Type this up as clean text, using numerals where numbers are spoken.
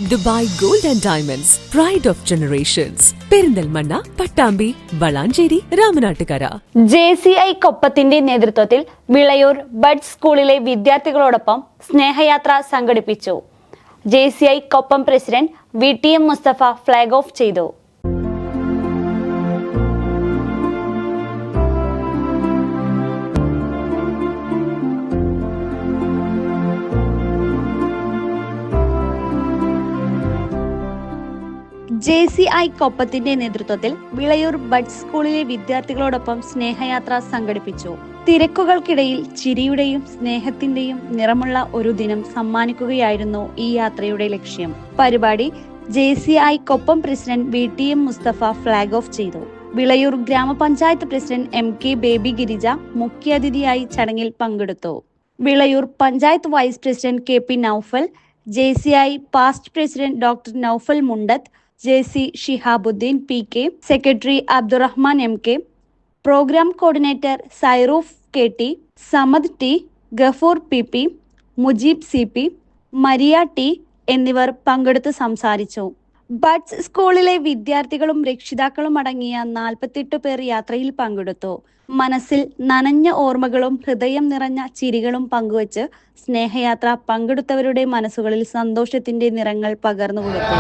Dubai gold and diamonds, pride of generations, Perinthalmanna, Pattambi, Valanchery, Ramanattukara. JCI കൊപ്പത്തിന്റെ നേതൃത്വത്തിൽ Vilayur buds സ്കൂളിലെ വിദ്യാർത്ഥികളോടൊപ്പം സ്നേഹയാത്ര സംഘടിപ്പിച്ചു. JCI Koppam president VTM Musthafa flag off ചെയ്തു. JCI കൊപ്പത്തിന്റെ നേതൃത്വത്തിൽ വിളയൂർ ബഡ്സ് സ്കൂളിലെ വിദ്യാർത്ഥികളോടൊപ്പം സ്നേഹയാത്ര സംഘടിപ്പിച്ചു. തിരക്കുകൾക്കിടയിൽ ചിരിയുടെയും സ്നേഹത്തിന്റെയും നിറമുള്ള ഒരു ദിനം സമ്മാനിക്കുകയായിരുന്നു ഈ യാത്രയുടെ ലക്ഷ്യം. പരിപാടി JCI Koppam president VTM Musthafa flag off ചെയ്തു. വിളയൂർ ഗ്രാമപഞ്ചായത്ത് പ്രസിഡന്റ് MK ബേബി ഗിരിജ മുഖ്യാതിഥിയായി ചടങ്ങിൽ പങ്കെടുത്തു. Vilayur panchayat vice president KP Noufal, JCI past president doctor Noufal Mundath, JC Shihabuddin PK, secretary Abdurahman MK, programme coordinator Sairuf KT, Samad T, Gafoor PP, Mujeeb CP, Maria T എന്നിവർ പങ്കെടുത്ത് സംസാരിച്ചു. ബഡ്സ് സ്കൂളിലെ വിദ്യാർത്ഥികളും രക്ഷിതാക്കളും അടങ്ങിയ 48 പേർ യാത്രയിൽ പങ്കെടുത്തു. മനസ്സിൽ നനഞ്ഞ ഓർമ്മകളും ഹൃദയം നിറഞ്ഞ ചിരികളും പങ്കുവച്ച് സ്നേഹയാത്ര പങ്കെടുത്തവരുടെ മനസ്സുകളിൽ സന്തോഷത്തിന്റെ നിറങ്ങൾ പകർന്നു കൊടുത്തു.